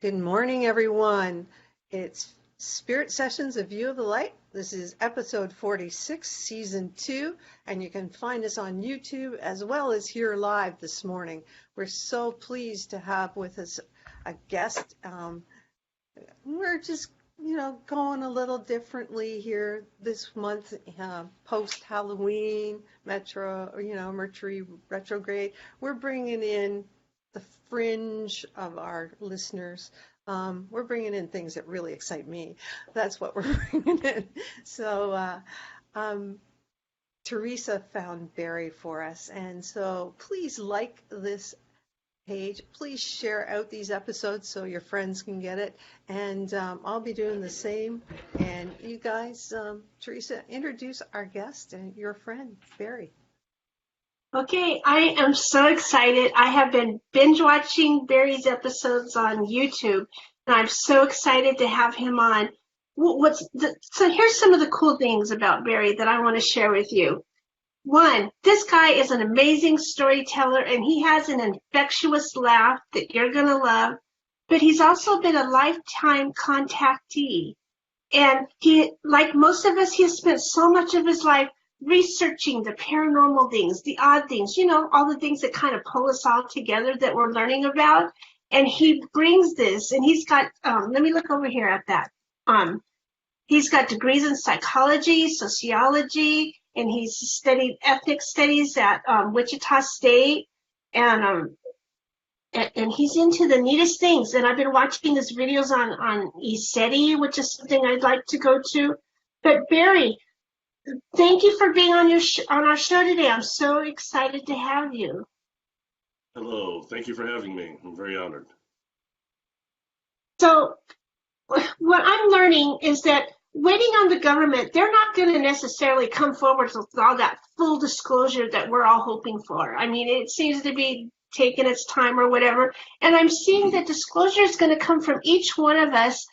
Good morning, everyone. It's Spirit Sessions, A View of the Light. This is episode 46, season 2, and you can find us on YouTube as well as here live this morning. We're so pleased to have with us a guest. We're just, going a little differently here this month, post-Halloween, Mercury retrograde. We're bringing in the fringe of our listeners. We're bringing in things that really excite me. That's what we're bringing in. So Teresa found Barry for us. And so please like this page. Please share out these episodes so your friends can get it. And I'll be doing the same. And you guys, Teresa, introduce our guest and your friend, Barry. Okay, I am so excited. I have been binge watching Barry's episodes on YouTube, and I'm so excited to have him on. So here's some of the cool things about Barry that I want to share with you. One, this guy is an amazing storyteller, and he has an infectious laugh that you're going to love, but he's also been a lifetime contactee. And he, like most of us, he has spent so much of his life researching the paranormal things, the odd things, all the things that kind of pull us all together that we're learning about. And he brings this, and he's got, let me look over here at that. He's got degrees in psychology, sociology, and he's studied ethnic studies at Wichita State. And he's into the neatest things. And I've been watching his videos on ESETI, which is something I'd like to go to. But Barry, thank you for being on our show today. I'm so excited to have you. Hello, thank you for having me. I'm very honored. So what I'm learning is that waiting on the government, they're not going to necessarily come forward with all that full disclosure that we're all hoping for. I mean, it seems to be taking its time or whatever. And I'm seeing that disclosure is going to come from each one of us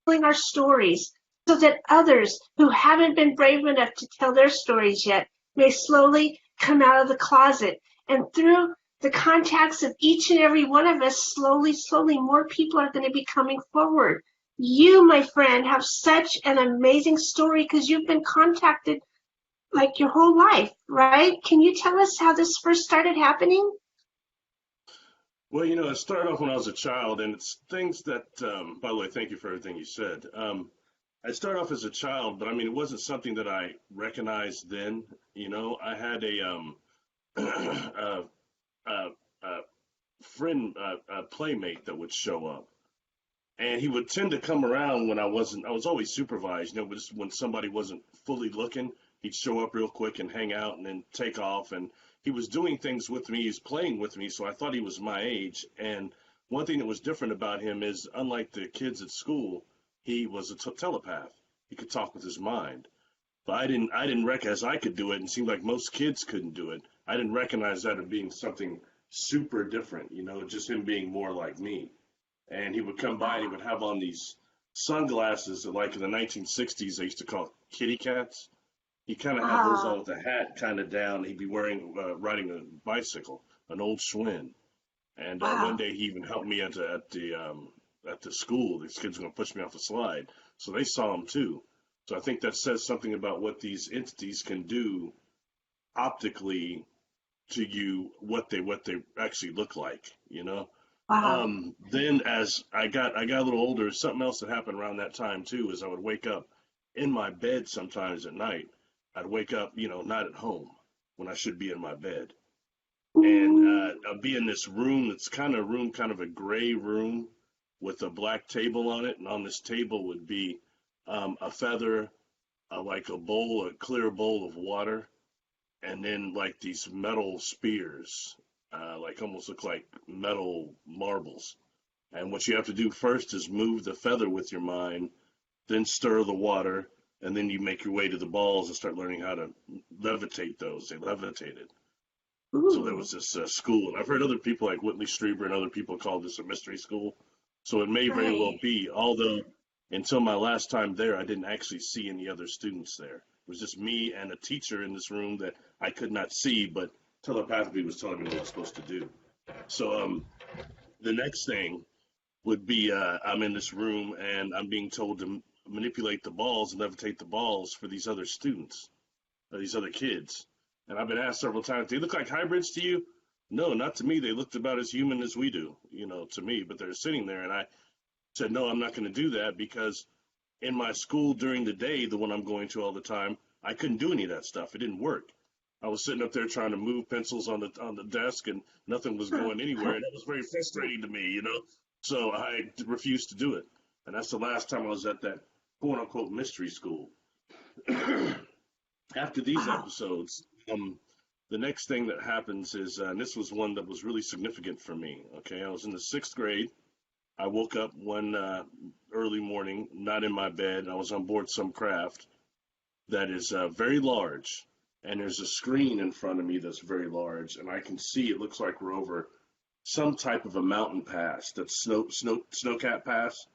telling our stories, so that others who haven't been brave enough to tell their stories yet may slowly come out of the closet. And through the contacts of each and every one of us, slowly, more people are going to be coming forward. You, my friend, have such an amazing story because you've been contacted like your whole life, right? Can you tell us how this first started happening? Well, it started off when I was a child, and it's things that, by the way, thank you for everything you said. I started off as a child, but I mean, it wasn't something that I recognized then. I had a friend, a playmate that would show up, and he would tend to come around when I was always supervised. Just when somebody wasn't fully looking, he'd show up real quick and hang out and then take off. And he was doing things with me. He was playing with me, so I thought he was my age. And one thing that was different about him is, unlike the kids at school, he was a telepath. He could talk with his mind. But I didn't recognize I could do it, and it seemed like most kids couldn't do it. I didn't recognize that as being something super different, just him being more like me. And he would come by and he would have on these sunglasses that, like in the 1960s, they used to call kitty cats. He kind of had those on with a hat kind of down. He'd be riding a bicycle, an old Schwinn. And one day he even helped me at the school. These kids were going to push me off the slide. So they saw him too. So I think that says something about what these entities can do optically to you, what they actually look like, Wow. Then as I got a little older, something else that happened around that time too is I would wake up in my bed sometimes at night. I'd wake up, not at home when I should be in my bed. And I'd be in this room that's kind of a gray room with a black table on it. And on this table would be a feather, like a clear bowl of water, and then like these metal spears, like almost look like metal marbles. And what you have to do first is move the feather with your mind, then stir the water, and then you make your way to the balls and start learning how to levitate those. They levitated. So there was this school, and I've heard other people like Whitley Strieber and other people call this a mystery school. So it may very well be, although until my last time there, I didn't actually see any other students there. It was just me and a teacher in this room that I could not see, but telepathically was telling me what I was supposed to do. So the next thing would be I'm in this room and I'm being told to manipulate the balls and levitate the balls for these other students, or these other kids. And I've been asked several times, they look like hybrids to you? No, not to me. They looked about as human as we do, to me. But they're sitting there, and I said, no, I'm not going to do that because in my school during the day, the one I'm going to all the time, I couldn't do any of that stuff. It didn't work. I was sitting up there trying to move pencils on the desk, and nothing was going anywhere, and that was very frustrating to me. So I refused to do it, and that's the last time I was at that quote unquote mystery school. After these episodes, the next thing that happens is, and this was one that was really significant for me. Okay, I was in the 6th grade. I woke up one early morning, not in my bed. I was on board some craft that is very large, and there's a screen in front of me that's very large, and I can see it looks like we're over some type of a mountain pass, that's snowcap pass,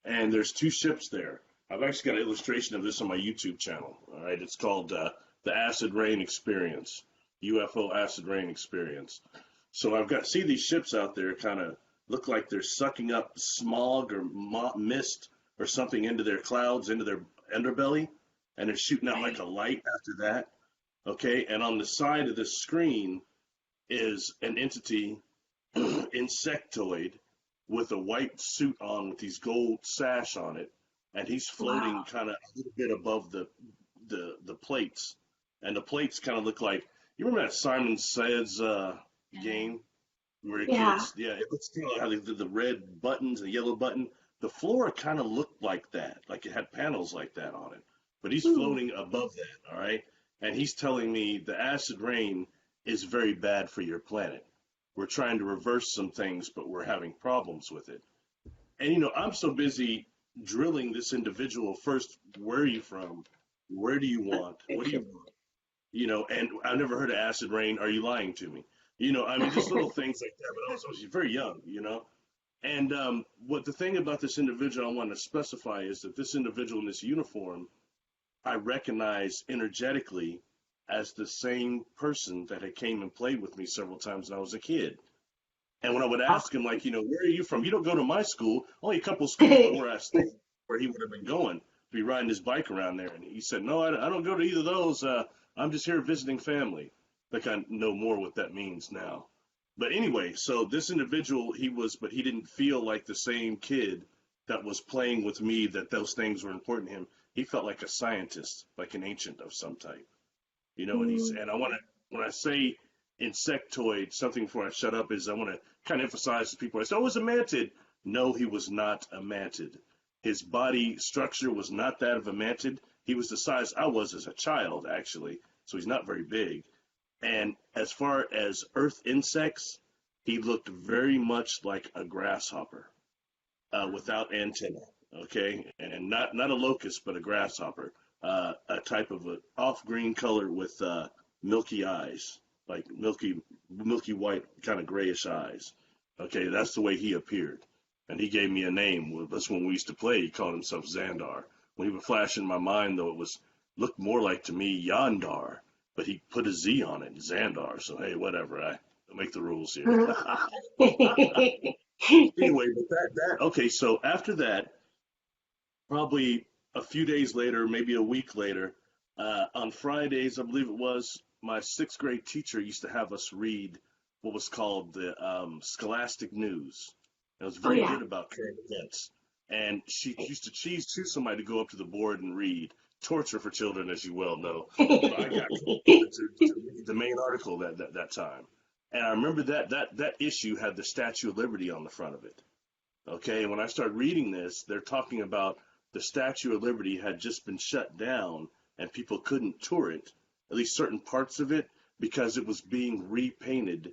and there's 2 ships there. I've actually got an illustration of this on my YouTube channel. All right, it's called the Acid Rain Experience, UFO Acid Rain Experience. So see these ships out there kind of look like they're sucking up smog or mist or something into their clouds, into their underbelly, and they're shooting out like a light after that. Okay, and on the side of the screen is an entity, insectoid, with a white suit on with these gold sash on it, and he's floating kind of a little bit above the plates, and the plates kind of look like, you remember that Simon Says game where it gets, it looks kind of like how they did the red buttons, the yellow button. The floor kind of looked like that, like it had panels like that on it, but he's floating above that, all right? And he's telling me the acid rain is very bad for your planet. We're trying to reverse some things, but we're having problems with it. And, I'm so busy drilling this individual first. Where are you from? Where do you want? What do you want? And I've never heard of acid rain. Are you lying to me? Just little things like that. But I was very young, And what the thing about this individual I want to specify is that this individual in this uniform, I recognize energetically as the same person that had came and played with me several times when I was a kid. And when I would ask him, like, where are you from? You don't go to my school. Only a couple of schools from where I stayed, where he would have been going to be riding his bike around there. And he said, no, I don't go to either of those. I'm just here visiting family. Like, I know more what that means now. But anyway, so this individual, but he didn't feel like the same kid that was playing with me, that those things were important to him. He felt like a scientist, like an ancient of some type. And I want to, when I say insectoid, something before I shut up is I want to kind of emphasize to people, I said, oh, it was a mantid. No, he was not a mantid. His body structure was not that of a mantid. He was the size I was as a child, actually. So he's not very big. And as far as earth insects, he looked very much like a grasshopper without antenna, okay? And not a locust, but a grasshopper, a type of an off-green color with milky eyes, like milky white, kind of grayish eyes. Okay, that's the way he appeared. And he gave me a name. That's when we used to play. He called himself Xandar. When he would flash in my mind, though, it looked more like to me Yandar, but he put a Z on it, Xandar. So hey, whatever. I make the rules here. Anyway, but okay. So after that, probably a few days later, maybe a week later, on Fridays, I believe it was, my 6th grade teacher used to have us read what was called the Scholastic News. It was very good about current events. And she used to choose somebody to go up to the board and read. Torture for children, as you well know. But I got to the main article that time. And I remember that issue had the Statue of Liberty on the front of it. Okay, and when I started reading this, they're talking about the Statue of Liberty had just been shut down and people couldn't tour it, at least certain parts of it, because it was being repainted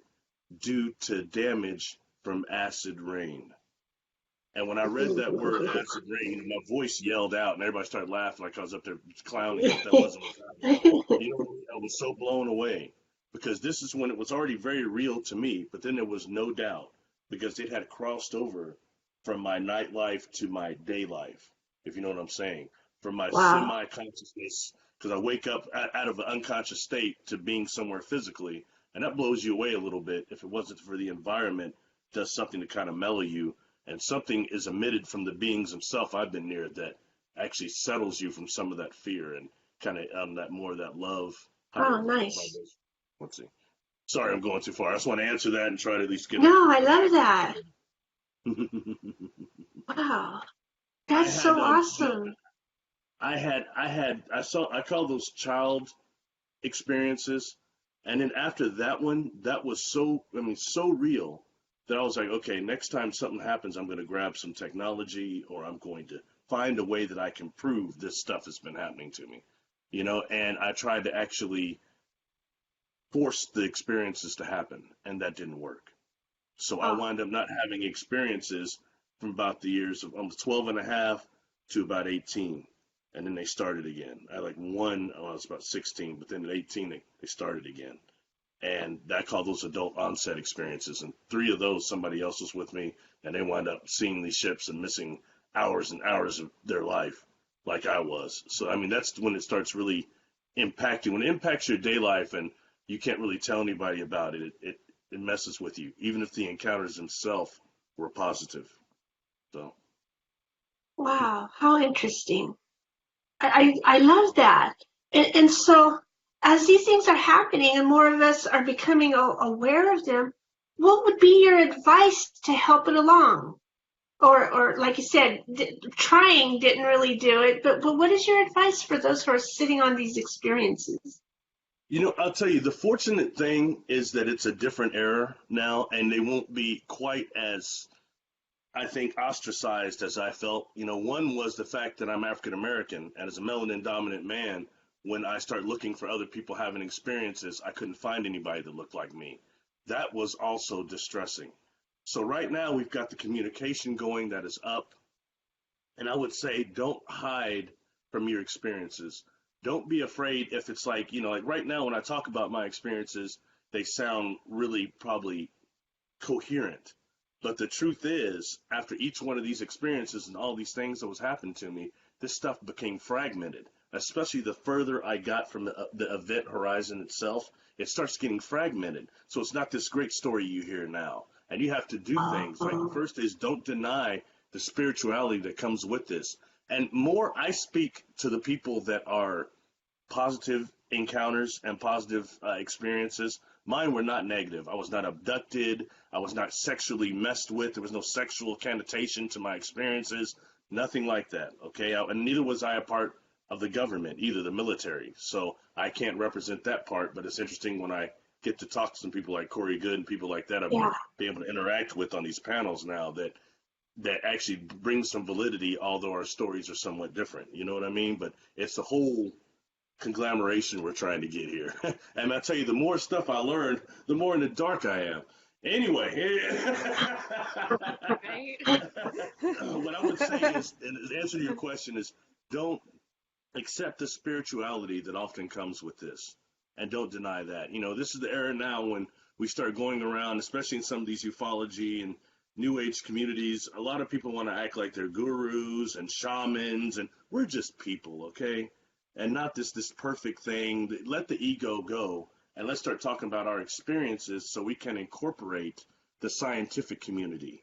due to damage from acid rain. And when I read that word acid rain, my voice yelled out and everybody started laughing like I was up there clowning. That wasn't what's happening. I was so blown away because this is when it was already very real to me, but then there was no doubt because it had crossed over from my nightlife to my day life, if you know what I'm saying, from my semi-consciousness, because I wake up out of an unconscious state to being somewhere physically, and that blows you away a little bit if it wasn't for the environment does something to kind of mellow you. and something is emitted from the beings themselves I've been near that actually settles you from some of that fear and kind of that more of that love. Oh, nice. Let's see. Sorry, I'm going too far. I just want to answer that and try to at least get it. No, I love that. Wow. That's so awesome. I call those child experiences. And then after that one, that was so real that I was like, okay, next time something happens, I'm going to grab some technology, or I'm going to find a way that I can prove this stuff has been happening to me, and I tried to actually force the experiences to happen, and that didn't work. So I wound up not having experiences from about the years of almost 12 and a half to about 18. And then they started again. I like one when I was about 16, but then at 18, they started again. And I call those adult onset experiences. And 3 of those, somebody else was with me, and they wound up seeing these ships and missing hours and hours of their life like I was. So, I mean, that's when it starts really impacting. When it impacts your day life and you can't really tell anybody about it, it messes with you, even if the encounters themselves were positive. So. Wow, how interesting. I love that. And so as these things are happening and more of us are becoming aware of them, what would be your advice to help it along? Or like you said, trying didn't really do it, but what is your advice for those who are sitting on these experiences? I'll tell you, the fortunate thing is that it's a different era now, and they won't be quite as, I think, ostracized as I felt. One was the fact that I'm African American, and as a melanin dominant man, when I start looking for other people having experiences, I couldn't find anybody that looked like me. That was also distressing. So right now we've got the communication going that is up, and I would say don't hide from your experiences. Don't be afraid if it's like right now when I talk about my experiences, they sound really probably coherent. But the truth is, after each one of these experiences and all these things that was happening to me, this stuff became fragmented, especially the further I got from the event horizon itself. It starts getting fragmented. So it's not this great story you hear now. And you have to do things. Like the first is don't deny the spirituality that comes with this. And more I speak to the people that are positive encounters and positive experiences. Mine were not negative. I was not abducted. I was not sexually messed with. There was no sexual connotation to my experiences. Nothing like that, okay? And neither was I a part of the government, either the military. So I can't represent that part, but it's interesting when I get to talk to some people like Corey Good and people like that I've been able to interact with on these panels now that actually brings some validity, although our stories are somewhat different. You know what I mean? But it's the whole conglomeration we're trying to get here. And I tell you, the more stuff I learn, the more in the dark I am. Anyway, what I would say is, and the answer to your question is, don't accept the spirituality that often comes with this, and don't deny that. This is the era now when we start going around, especially in some of these ufology and New Age communities. A lot of people want to act like they're gurus and shamans, and we're just people, okay? And not this perfect thing. Let the ego go, and let's start talking about our experiences so we can incorporate the scientific community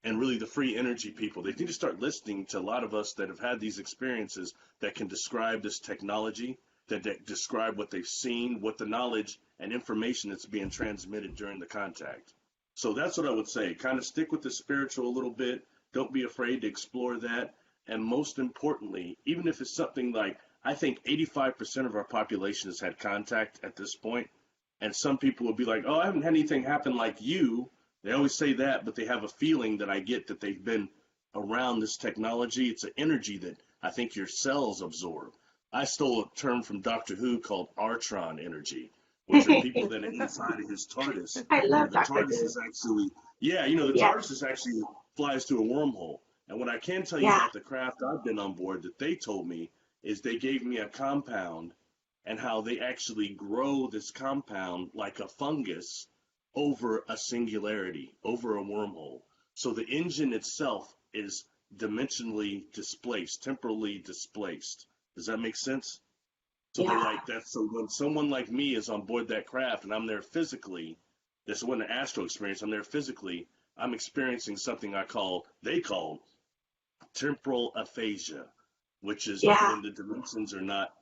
and really the free energy people. They need to start listening to a lot of us that have had these experiences that can describe this technology, that describe what they've seen, what the knowledge and information that's being transmitted during the contact. So that's what I would say. Kind of stick with the spiritual a little bit. Don't be afraid to explore that. And most importantly, even if it's something like, I think 85% of our population has had contact at this point. And some people will be like, oh, I haven't had anything happen like you. They always say that, but they have a feeling that I get that they've been around this technology. It's an energy that I think your cells absorb. I stole a term from Doctor Who called Artron energy, which are people that are inside of his TARDIS. I love the TARDIS is actually, TARDIS is actually flies through a wormhole. And what I can tell you about the craft I've been on board that they told me is they gave me a compound and how they actually grow this compound like a fungus over a singularity, over a wormhole. So the engine itself is dimensionally displaced, temporally displaced. Does that make sense? So they're like that. So when someone like me is on board that craft and I'm there physically, this wasn't an astral experience, I'm there physically, I'm experiencing something they call temporal aphasia, which is when the dimensions are not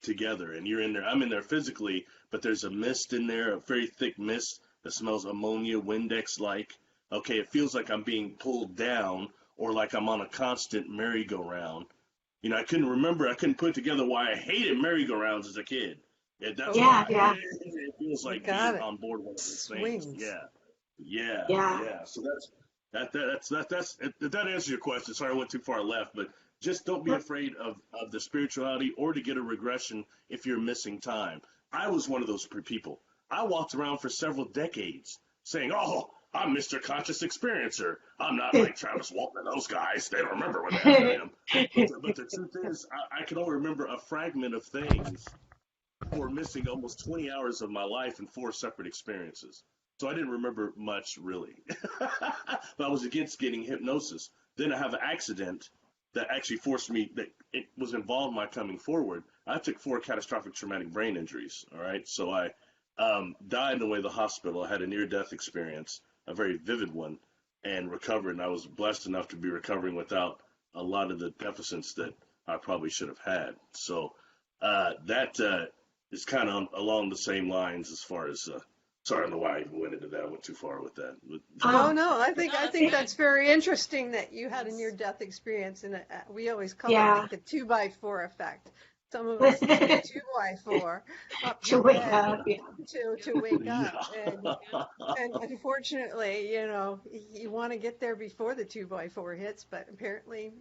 together, and you're in there. I'm in there physically, but there's a mist in there, a very thick mist that smells ammonia, Windex like. Okay, it feels like I'm being pulled down, or like I'm on a constant merry-go-round. I couldn't put together why I hated merry-go-rounds as a kid. That's why. It feels like being on board one of those things. Yeah. So that answers your question. Sorry I went too far left, but just don't be afraid of the spirituality or to get a regression if you're missing time. I was one of those people. I walked around for several decades saying, "Oh, I'm Mr. Conscious Experiencer. I'm not like Travis Walton and those guys. They don't remember what happened to them." But the truth is, I can only remember a fragment of things for missing almost 20 hours of my life in 4 separate experiences. So I didn't remember much, really. But I was against getting hypnosis. Then I have an accident that actually forced me, that it was involved in my coming forward. I took 4 catastrophic traumatic brain injuries, all right? So I died in the way of the hospital. I had a near-death experience, a very vivid one, and recovered. And I was blessed enough to be recovering without a lot of the deficits that I probably should have had. So that is kind of along the same lines as far as sorry, I don't know why I even went into that. I went too far with that. No, I think that's very interesting that you had a near-death experience, and we always call it like the 2x4 effect. Some of us need a 2x4 up to wake up, to wake up, and unfortunately, you want to get there before the 2x4 hits, but apparently,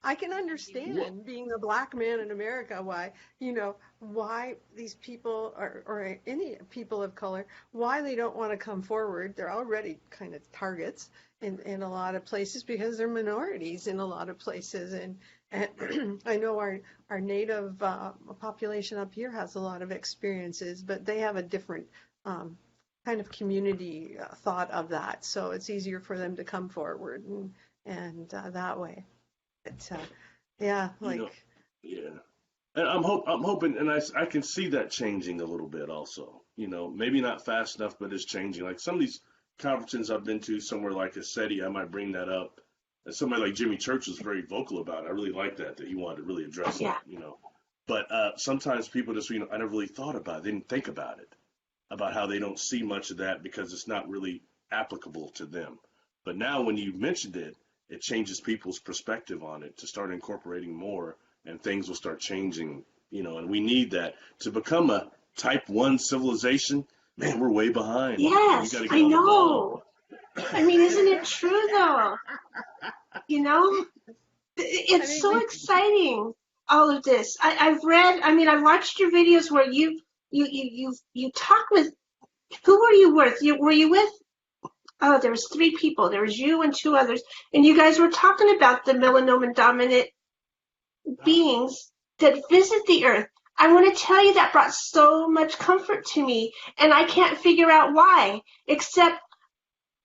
I can understand, being a black man in America, why these people or any people of color, why they don't want to come forward. They're already kind of targets in a lot of places because they're minorities in a lot of places. And I know our native population up here has a lot of experiences, but they have a different kind of community thought of that. So it's easier for them to come forward and that way. It's, and I'm hoping, and I can see that changing a little bit also. Maybe not fast enough, but it's changing. Like some of these conferences I've been to, somewhere like a SETI, I might bring that up. And somebody like Jimmy Church was very vocal about it. I really like that he wanted to really address it. But sometimes people just, I never really thought about it. They didn't think about it, about how they don't see much of that because it's not really applicable to them. But now when you mentioned it, it changes people's perspective on it to start incorporating more, and things will start changing, and we need that to become a type 1 civilization. Man, we're way behind. Yes, I know. I mean, isn't it true though? It's so exciting, all of this. I've read, I watched your videos where you talk with, who were you with? Were you with? Oh, there was 3 people. There was you and 2 others. And you guys were talking about the melanoma dominant beings that visit the earth. I want to tell you that brought so much comfort to me. And I can't figure out why, except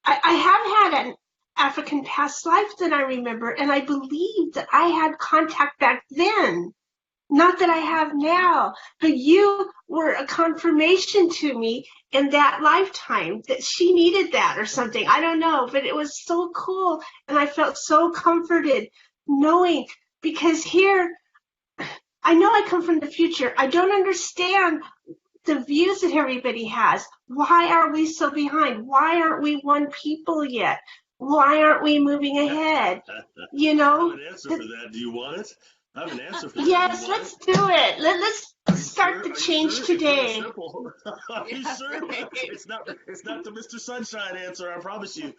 I have had an African past life that I remember. And I believe that I had contact back then. Not that I have now, but you were a confirmation to me in that lifetime that she needed that or something. I don't know, but it was so cool. And I felt so comforted knowing, because here, I know I come from the future. I don't understand the views that everybody has. Why are we so behind? Why aren't we one people yet? Why aren't we moving ahead? I have an answer for that. Do you want it? I have an answer for that. Yes, let's do it. Let's start the change today. Are you sure? It's not the Mr. Sunshine answer, I promise you.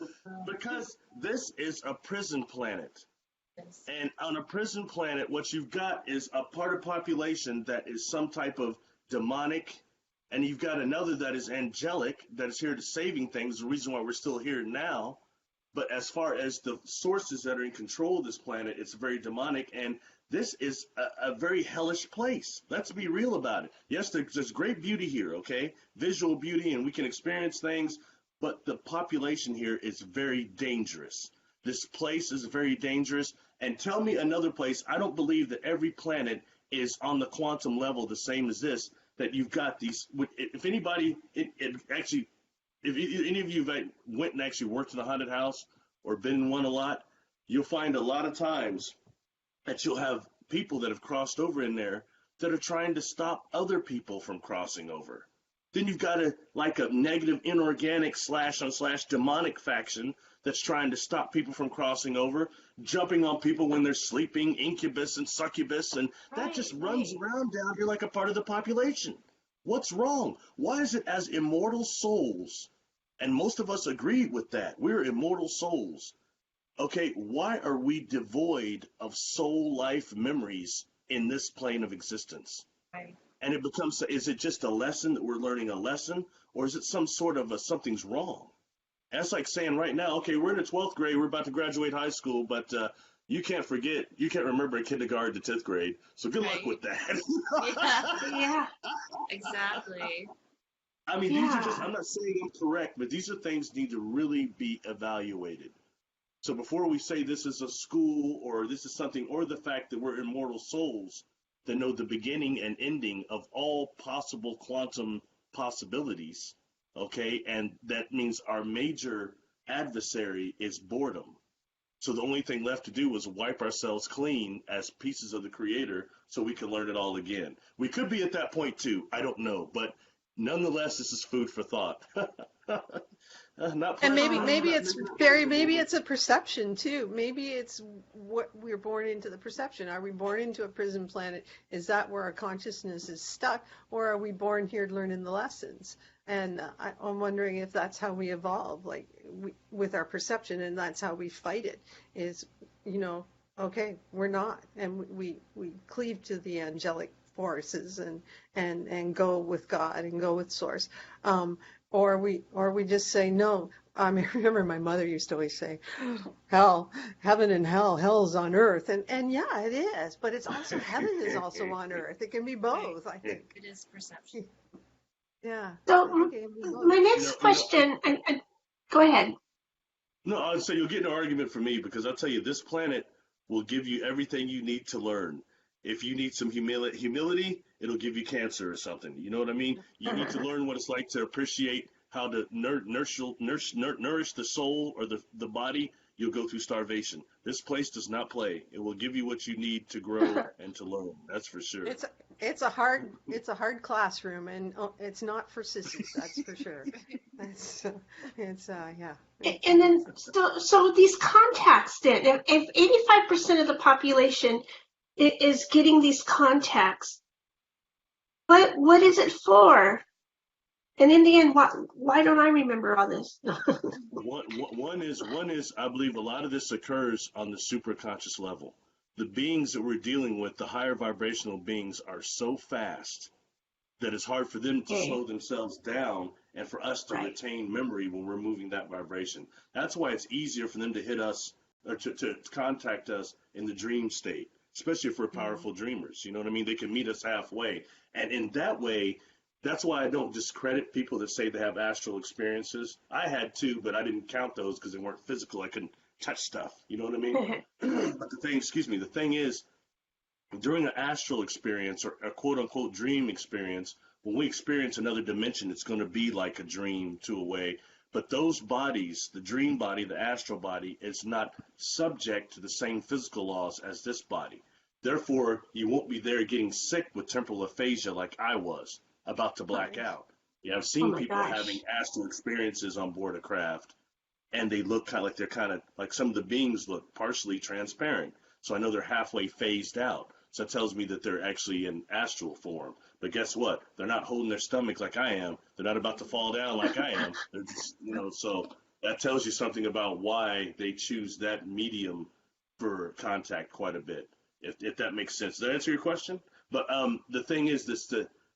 Because this is a prison planet. And on a prison planet, what you've got is a part of population that is some type of demonic, and you've got another that is angelic, that is here to saving things, the reason why we're still here now. But as far as the sources that are in control of this planet, it's very demonic, and this is a very hellish place. Let's be real about it. Yes, there's great beauty here, okay? Visual beauty, and we can experience things, but the population here is very dangerous. This place is very dangerous. And tell me another place. I don't believe that every planet is on the quantum level the same as this, that you've got these. If anybody, it actually if any of you have went and actually worked in a haunted house or been in one a lot, you'll find a lot of times that you'll have people that have crossed over in there that are trying to stop other people from crossing over. Then you've got a negative inorganic slash on slash demonic faction that's trying to stop people from crossing over, jumping on people when they're sleeping, incubus and succubus, and that just runs around down here like a part of the population. What's wrong? Why is it as immortal souls, and most of us agree with that, we're immortal souls. Okay, why are we devoid of soul life memories in this plane of existence? Right. And it becomes, is it just a lesson that we're learning a lesson, or is it some sort of something's wrong? And that's like saying right now, okay, we're in the 12th grade, we're about to graduate high school, but you can't remember kindergarten to 10th grade, so good luck with that. Yeah. Exactly. I mean, these are just, I'm not saying I'm correct, but these are things that need to really be evaluated. So before we say this is a school or this is something, or the fact that we're immortal souls that know the beginning and ending of all possible quantum possibilities, okay, and that means our major adversary is boredom. So the only thing left to do is wipe ourselves clean as pieces of the Creator so we can learn it all again. We could be at that point too, I don't know, but nonetheless, this is food for thought. And maybe it's Barry. Maybe it's a perception too. Maybe it's what we're born into, the perception. Are we born into a prison planet? Is that where our consciousness is stuck, or are we born here learning the lessons? And I'm wondering if that's how we evolve, like with our perception, and that's how we fight it. Is, okay, we're not, and we cleave to the angelic forces and go with God and go with Source. Or we just say no. I remember my mother used to always say, hell, heaven and hell's on earth. And yeah, it is. But it's also, heaven is also on earth. It can be both, I think. It is perception. Yeah. So my next question, go ahead. No, I'd say you'll get an argument from me, because I'll tell you, this planet will give you everything you need to learn. If you need some humility, it'll give you cancer or something. You know what I mean? You need to learn what it's like to appreciate how to nourish the soul or the body. You'll go through starvation. This place does not play. It will give you what you need to grow and to learn. That's for sure. It's a hard classroom, and it's not for sissies. That's for sure. Yeah. And then, so these contacts, then, if 85% of the population is getting these contacts, what is it for? And in the end, why don't I remember all this? One is, I believe a lot of this occurs on the superconscious level. The beings that we're dealing with, the higher vibrational beings, are so fast that it's hard for them to slow themselves down and for us to retain memory when we're moving that vibration. That's why it's easier for them to hit us or to contact us in the dream state, especially if we're powerful dreamers. You know what I mean? They can meet us halfway. And in that way, that's why I don't discredit people that say they have astral experiences. I had two, but I didn't count those because they weren't physical. I couldn't touch stuff. You know what I mean? But the thing is, during an astral experience or a quote unquote dream experience, when we experience another dimension, it's going to be like a dream to a way. But those bodies, the dream body, the astral body, is not subject to the same physical laws as this body. Therefore, you won't be there getting sick with temporal aphasia like I was, about to black out. Yeah, I've seen people having astral experiences on board a craft, and they look kind of like some of the beings look partially transparent. So I know they're halfway phased out. So that tells me that they're actually in astral form. But guess what? They're not holding their stomach like I am. They're not about to fall down like I am. They're just, so that tells you something about why they choose that medium for contact quite a bit, if that makes sense. Does that answer your question? But the thing is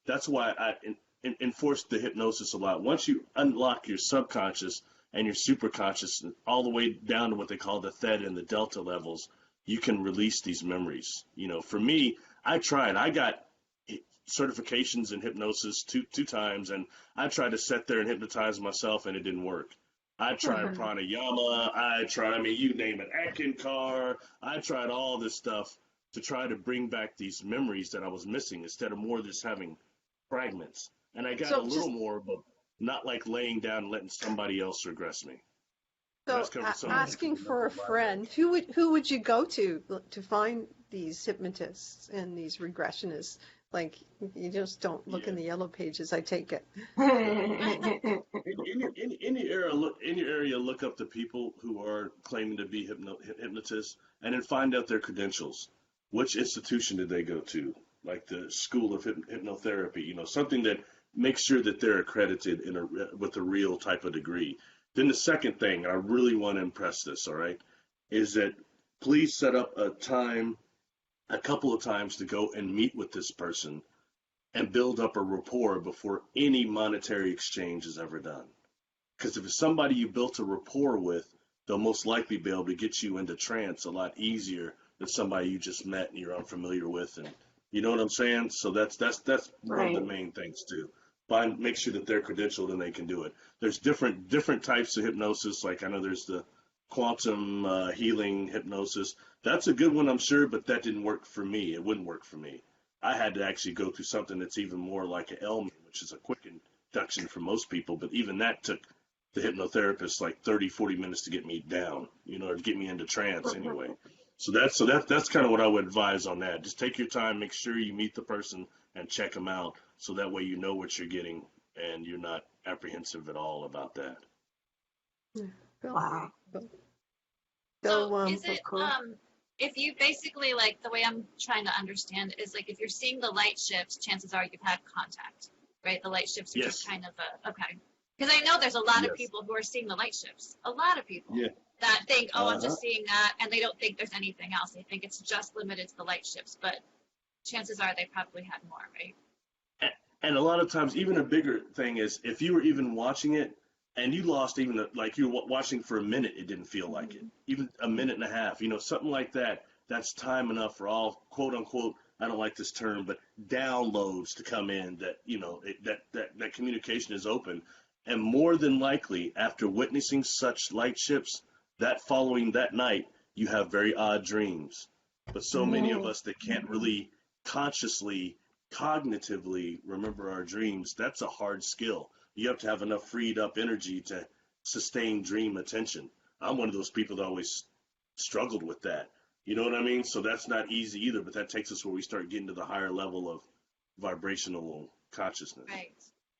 that's why I enforce the hypnosis a lot. Once you unlock your subconscious and your superconscious all the way down to what they call the theta and the delta levels, you can release these memories. For me, I tried. I got certifications in hypnosis two times, and I tried to sit there and hypnotize myself, and it didn't work. I tried pranayama. You name it, Ekankar. I tried all this stuff to try to bring back these memories that I was missing instead of more just having fragments. And I got a little more, but not like laying down and letting somebody else regress me. And So that's coming from somebody that's asking been for a mental friend, who would you go to find these hypnotists and these regressionists? Like, you just don't look yeah. in the yellow pages, I take it. No. In your area, look up the people who are claiming to be hypnotists, and then find out their credentials. Which institution did they go to? Like the School of Hypnotherapy, something that makes sure that they're accredited with a real type of degree. Then the second thing, I really want to impress this, all right, is that please set up a time, a couple of times to go and meet with this person and build up a rapport before any monetary exchange is ever done. Because if it's somebody you built a rapport with, they'll most likely be able to get you into trance a lot easier than somebody you just met and you're unfamiliar with. And you know what I'm saying? So that's one of the Right. main things too. Make sure that they're credentialed and they can do it. There's different types of hypnosis. Like I know there's the quantum healing hypnosis. That's a good one, I'm sure, but that didn't work for me. It wouldn't work for me. I had to actually go through something that's even more like an Elm, which is a quick induction for most people, but even that took the hypnotherapist like 30, 40 minutes to get me down, or to get me into trance anyway. So that's kind of what I would advise on that. Just take your time, make sure you meet the person and check them out, so that way you know what you're getting and you're not apprehensive at all about that. Cool. Wow. So So, is it cool. if you basically, like, the way I'm trying to understand is, like, if you're seeing the light shifts, chances are you've had contact, right? The light shifts are Yes. just kind of okay. Because I know there's a lot of Yes. people who are seeing the light shifts. A lot of people Yeah. that think, oh, I'm Uh-huh. just seeing that, and they don't think there's anything else. They think it's just limited to the light shifts, but chances are they probably had more, right? And a lot of times, even a bigger thing is if you were even watching it and you lost like you were watching for a minute, it didn't feel like it. Even a minute and a half, something like that. That's time enough for all quote unquote. I don't like this term, but downloads to come in that that communication is open. And more than likely, after witnessing such light shifts, that following that night, you have very odd dreams. But so many of us that can't really consciously cognitively remember our dreams, that's a hard skill. You have to have enough freed up energy to sustain dream attention. I'm one of those people that always struggled with that. You know what I mean? So that's not easy either, but that takes us where we start getting to the higher level of vibrational consciousness.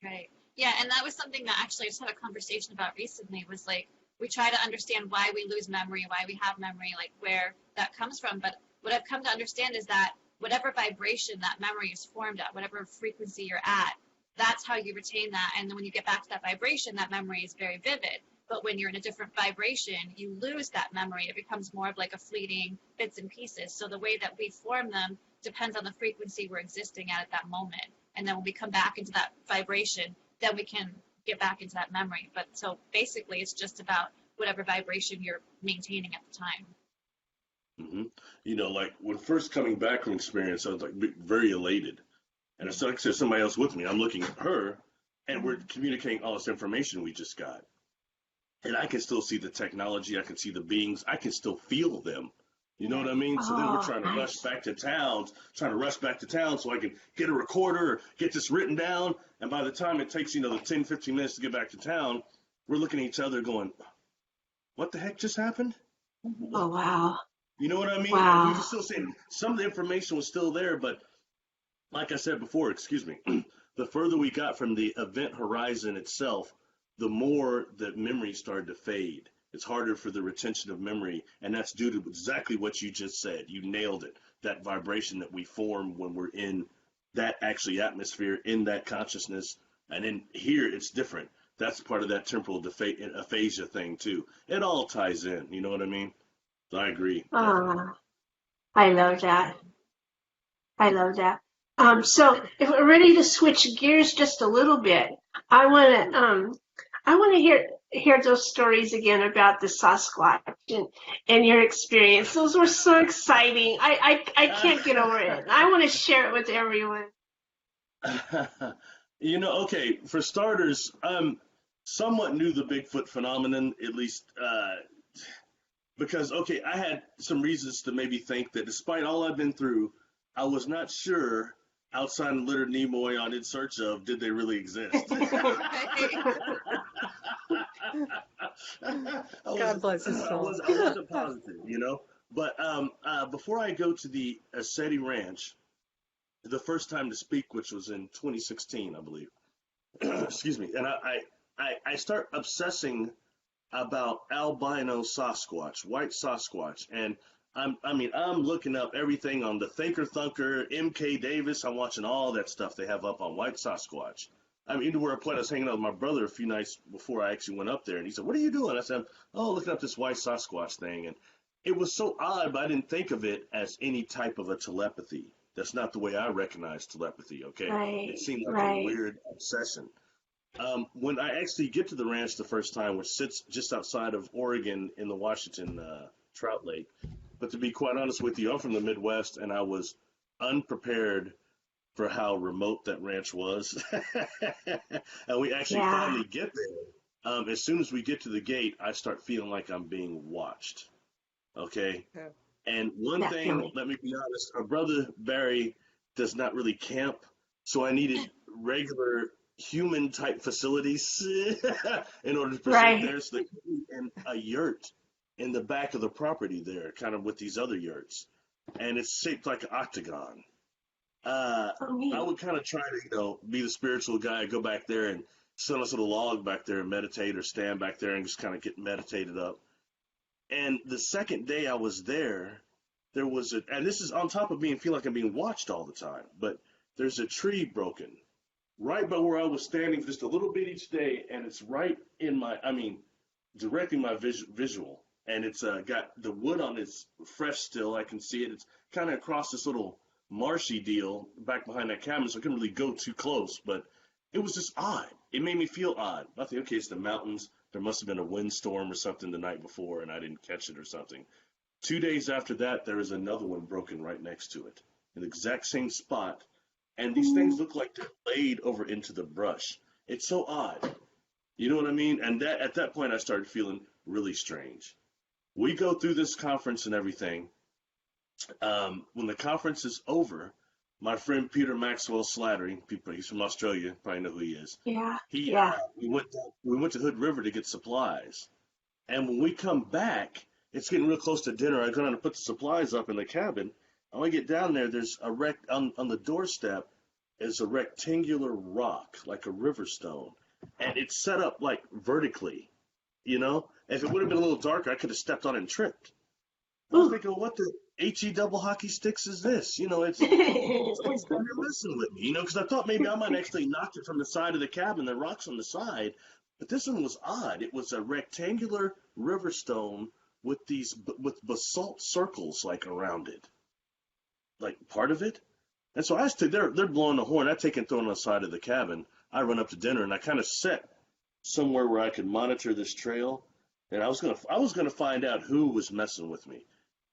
Right. Yeah, and that was something that actually I just had a conversation about recently, was like, we try to understand why we lose memory, why we have memory, like where that comes from. But what I've come to understand is that whatever vibration that memory is formed at, whatever frequency you're at, that's how you retain that. And then when you get back to that vibration, that memory is very vivid. But when you're in a different vibration, you lose that memory. It becomes more of like a fleeting bits and pieces. So the way that we form them depends on the frequency we're existing at that moment. And then when we come back into that vibration, then we can get back into that memory. But so basically, it's just about whatever vibration you're maintaining at the time. Like when first coming back from experience, I was like very elated. And it's like there's somebody else with me. I'm looking at her, and we're communicating all this information we just got. And I can still see the technology. I can see the beings. I can still feel them. You know what I mean? So then we're trying to rush back to town, so I can get a recorder or get this written down. And by the time it takes, the 10, 15 minutes to get back to town, we're looking at each other going, what the heck just happened? Oh, wow. You know what I mean? Wow. And we were still saying some of the information was still there, but like I said before, the further we got from the event horizon itself, the more that memory started to fade. It's harder for the retention of memory, and that's due to exactly what you just said. You nailed it. That vibration that we form when we're in that actually atmosphere, in that consciousness, and in here it's different. That's part of that temporal aphasia thing too. It all ties in. You know what I mean? So I agree. I love that. So if we're ready to switch gears just a little bit, I want to hear those stories again about the Sasquatch and your experience. Those were so exciting. I can't get over it. I want to share it with everyone. Okay, for starters, somewhat knew the Bigfoot phenomenon, at least because, I had some reasons to maybe think that despite all I've been through, I was not sure outside of Leonard Nimoy on In Search of, did they really exist? God bless his soul. I wasn't positive, you know. But before I go to the SETI Ranch, the first time to speak, which was in 2016, I believe. Excuse me. And I start obsessing about albino Sasquatch, white Sasquatch, and I'm looking up everything on the Thinker Thunker, MK Davis. I'm watching all that stuff they have up on white Sasquatch. I mean, to where a point I was hanging out with my brother a few nights before I actually went up there, and he said, "What are you doing?" I said, "Oh, looking up this white Sasquatch thing." And it was so odd, but I didn't think of it as any type of a telepathy. That's not the way I recognize telepathy. Okay, Right, it seemed like a right. weird obsession. When I actually get to the ranch the first time, which sits just outside of Oregon in the Washington Trout Lake, but to be quite honest with you, I'm from the Midwest, and I was unprepared for how remote that ranch was. And we actually Yeah. finally get there. As soon as we get to the gate, I start feeling like I'm being watched. Okay. Yeah. And one thing, Definitely. let me be honest, our brother Barry does not really camp, so I needed regular human type facilities in order to present Right. there. So they put me in a yurt in the back of the property there, kind of with these other yurts. And it's shaped like an octagon. Oh, neat. I would kind of try to, be the spiritual guy, go back there and sit on a little log back there and meditate, or stand back there and just kind of get meditated up. And the second day I was there, there was and this is on top of being feel like I'm being watched all the time, but there's a tree broken right by where I was standing just a little bit each day, and it's right in directly my visual. And it's got the wood on it's fresh still. I can see it. It's kind of across this little marshy deal back behind that cabin, so I couldn't really go too close, but it was just odd. It made me feel odd. I think, okay, it's the mountains. There must have been a windstorm or something the night before, and I didn't catch it or something. 2 days after that, there is another one broken right next to it, in the exact same spot. And these things look like they're laid over into the brush. It's so odd. You know what I mean? And that at that point, I started feeling really strange. We go through this conference and everything. When the conference is over, my friend Peter Maxwell Slattery, he's from Australia, probably know who he is. Yeah. He, Yeah. we went to Hood River to get supplies, and when we come back, it's getting real close to dinner. I go down to put the supplies up in the cabin. When I get down there, there's a on the doorstep is a rectangular rock, like a river stone, and it's set up like vertically. If it would have been a little darker, I could have stepped on it and tripped. I was thinking, well, what the HE double hockey sticks is this? It's you're messing with me, because I thought maybe I might actually knock it from the side of the cabin. The rock's on the side, but this one was odd. It was a rectangular river stone with with basalt circles like around it, like part of it. And so they're blowing the horn. I take and throw it on the side of the cabin. I run up to dinner, and I kind of set somewhere where I could monitor this trail. And I was gonna find out who was messing with me.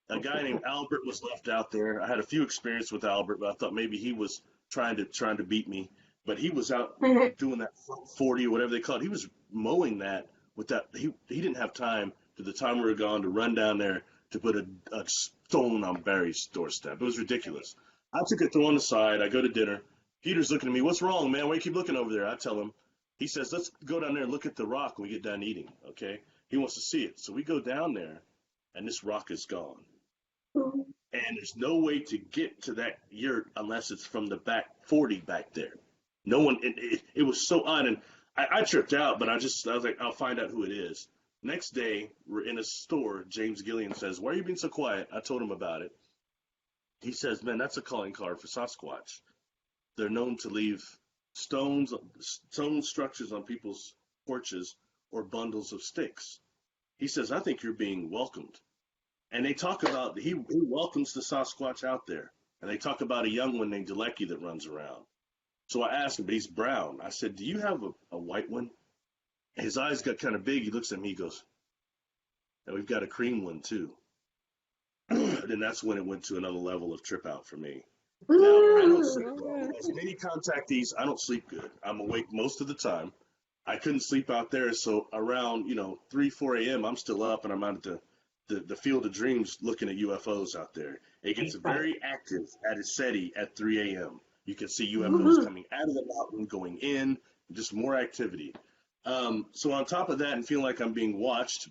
A guy named Albert was left out there. I had a few experience with Albert, but I thought maybe he was trying to beat me. But he was out doing that 40 or whatever they call it. He was mowing that with that. He didn't have time to the time we were gone to run down there to put a stone on Barry's doorstep. It was ridiculous. I took it, throw on the side. I go to dinner. Peter's looking at me. What's wrong, man? Why you keep looking over there? I tell him. He says, let's go down there and look at the rock when we get done eating. Okay. He wants to see it. So we go down there, and this rock is gone. And there's no way to get to that yurt unless it's from the back 40 back there. No one, it was so odd. And I tripped out, but I was like, I'll find out who it is. Next day, we're in a store. James Gillian says, why are you being so quiet? I told him about it. He says, man, that's a calling card for Sasquatch. They're known to leave stone structures on people's porches or bundles of sticks. He says, I think you're being welcomed. And they talk about, he welcomes the Sasquatch out there. And they talk about a young one named Delecki that runs around. So I asked him, but he's brown. I said, do you have a white one? His eyes got kind of big. He looks at me, he goes, and we've got a cream one too. And that's when it went to another level of trip out for me. Now, I don't sleep well. As many contactees, I don't sleep good. I'm awake most of the time. I couldn't sleep out there, so around 3, 4 a.m. I'm still up, and I'm out at the field of dreams looking at UFOs out there. It gets very active at SETI at 3 a.m. You can see UFOs coming out of the mountain, going in, just more activity. So on top of that, and feeling like I'm being watched,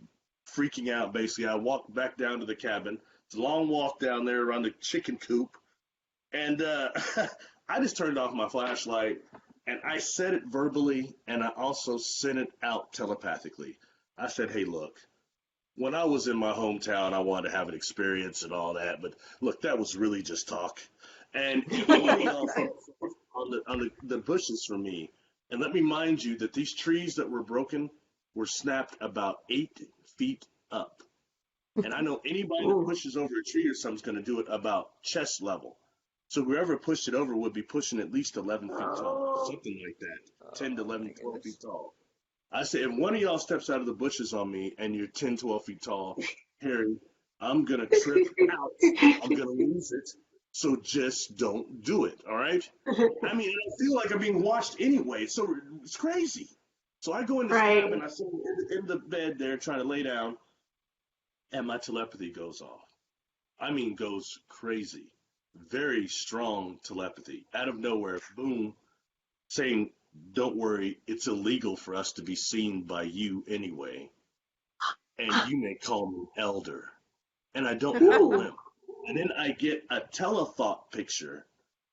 freaking out, basically, I walked back down to the cabin. It's a long walk down there around the chicken coop. And I just turned off my flashlight, and I said it verbally, and I also sent it out telepathically. I said, hey, look, when I was in my hometown, I wanted to have an experience and all that, but look, that was really just talk. And he went on the bushes for me. And let me mind you that these trees that were broken were snapped about 8 feet up. And I know anybody that pushes over a tree or something's going to do it about chest level. So whoever pushed it over would be pushing at least 11 feet tall, something like that, 10 to 11, 12 feet tall. I said, if one of y'all steps out of the bushes on me and you're 10, 12 feet tall, Harry, I'm going to trip out. I'm going to lose it. So just don't do it, all right? I mean, I feel like I'm being watched anyway, so it's crazy. So I go in this cabin, I sit in the bed there trying to lay down, and my telepathy goes off. I mean, goes crazy. Very strong telepathy. Out of nowhere, boom, saying, don't worry, it's illegal for us to be seen by you anyway. And you may call me elder. And I don't have a limp. And then I get a telethought picture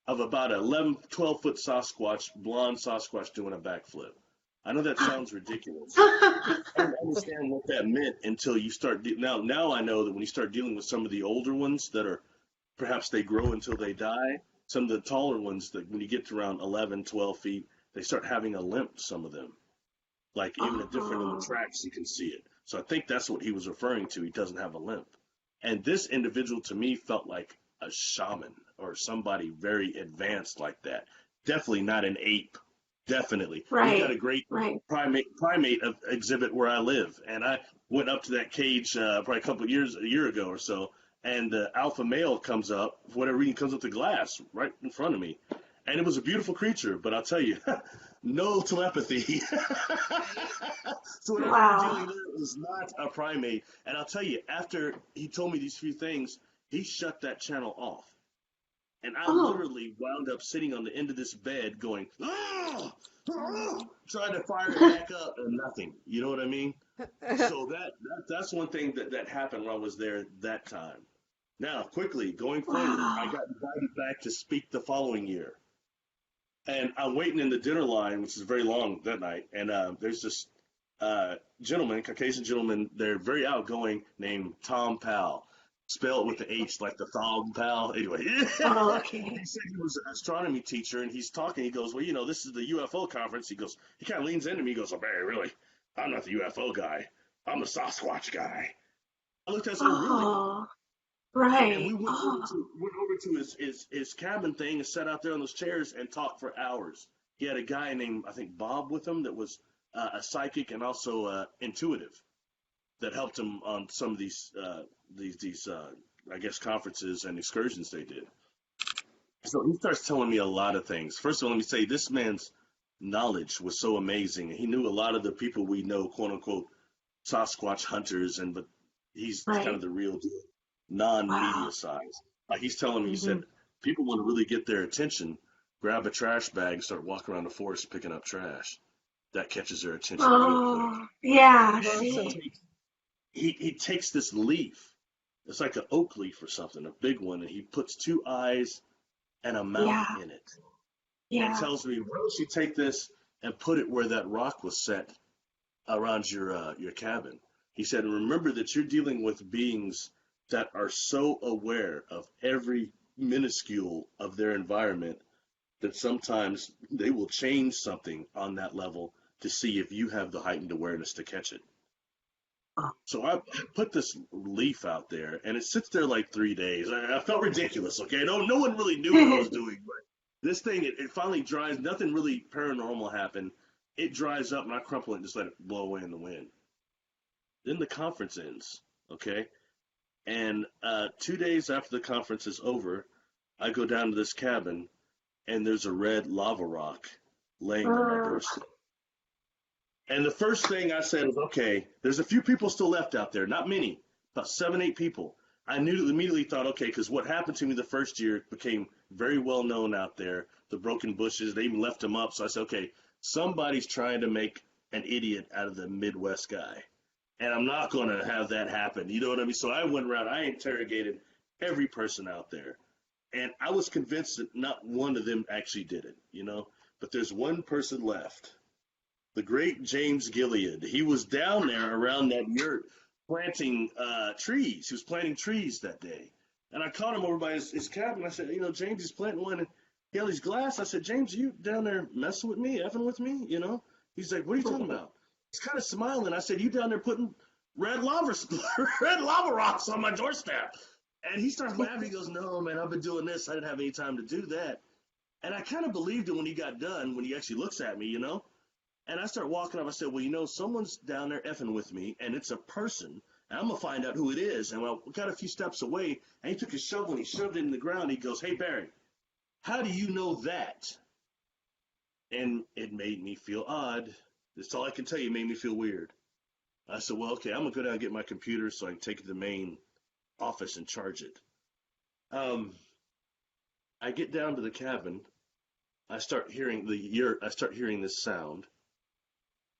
of about an 11, 12-foot Sasquatch, blonde Sasquatch doing a backflip. I know that sounds ridiculous. I don't understand what that meant until you start. Now I know that when you start dealing with some of the older ones that are, perhaps they grow until they die. Some of the taller ones, that when you get to around 11, 12 feet, they start having a limp, some of them. Like even at different in the tracks, you can see it. So I think that's what he was referring to. He doesn't have a limp. And this individual to me felt like a shaman or somebody very advanced like that. Definitely not an ape. Definitely. Right. We got a great primate exhibit where I live. And I went up to that cage probably a year ago or so. And the alpha male comes up, for whatever reason, comes up the glass right in front of me. And it was a beautiful creature, but I'll tell you, no telepathy. So whatever we're dealing with is not a primate. And I'll tell you, after he told me these few things, he shut that channel off. And I literally wound up sitting on the end of this bed going, trying to fire it back up and nothing. You know what I mean? So that's one thing that happened when I was there that time. Now, quickly, going forward, I got invited back to speak the following year. And I'm waiting in the dinner line, which is very long that night. And there's this gentleman, Caucasian gentleman, they're very outgoing, named Tom Powell. Spelled with the H, like the Thom Powell. Anyway. Okay. He said he was an astronomy teacher, and he's talking. He goes, well, you know, this is the UFO conference. He kind of leans into me. He goes, oh, Barry, really? I'm not the UFO guy. I'm the Sasquatch guy. I looked at him and said, really? Right. And we went over to his cabin thing and sat out there on those chairs and talked for hours. He had a guy named, I think, Bob with him that was a psychic and also intuitive that helped him on some of these I guess, conferences and excursions they did. So he starts telling me a lot of things. First of all, let me say, this man's knowledge was so amazing. He knew a lot of the people we know, quote unquote, Sasquatch hunters, but he's kind of the real deal, non-media size. Like he's telling me, he said, people want to really get their attention, grab a trash bag and start walking around the forest picking up trash. That catches their attention real quick. Yeah. He takes this leaf. It's like an oak leaf or something, a big one, and he puts 2 eyes and a mouth in it. And tells me, why don't you take this and put it where that rock was set around your cabin? He said, and remember that you're dealing with beings that are so aware of every minuscule of their environment that sometimes they will change something on that level to see if you have the heightened awareness to catch it. So I put this leaf out there, and it sits there like 3 days. I felt ridiculous, okay? No one really knew what I was doing, but this thing, it finally dries. Nothing really paranormal happened. It dries up, and I crumple it and just let it blow away in the wind. Then the conference ends, okay? And 2 days after the conference is over, I go down to this cabin, and there's a red lava rock laying on my doorstep. And the first thing I said was, okay, there's a few people still left out there, not many, about 7, 8 people. I immediately thought, okay, because what happened to me the first year became very well known out there. The broken bushes, they even left them up. So I said, okay, somebody's trying to make an idiot out of the Midwest guy. And I'm not going to have that happen. You know what I mean? So I went around, I interrogated every person out there. And I was convinced that not one of them actually did it, you know? But there's one person left, the great James Gilead. He was down there around that yurt planting trees. He was planting trees that day. And I caught him over by his cabin. I said, you know, James, he's planting one. And he held his glass. I said, James, you down there messing with me, effing with me, you know? He's like, what are you talking about? He's kind of smiling. I said, you down there putting red lava rocks on my doorstep. And he starts laughing. He goes, no, man, I've been doing this. I didn't have any time to do that. And I kind of believed it when he got done, when he actually looks at me, you know? And I start walking up. I said, well, you know, someone's down there effing with me, and it's a person, and I'm going to find out who it is. And I got a few steps away, and he took his shovel and he shoved it in the ground. He goes, hey, Barry, how do you know that? And it made me feel odd. That's all I can tell you. It made me feel weird. I said, well, okay, I'm going to go down and get my computer so I can take it to the main office and charge it. I get down to the cabin. I start hearing the yurt. I start hearing this sound.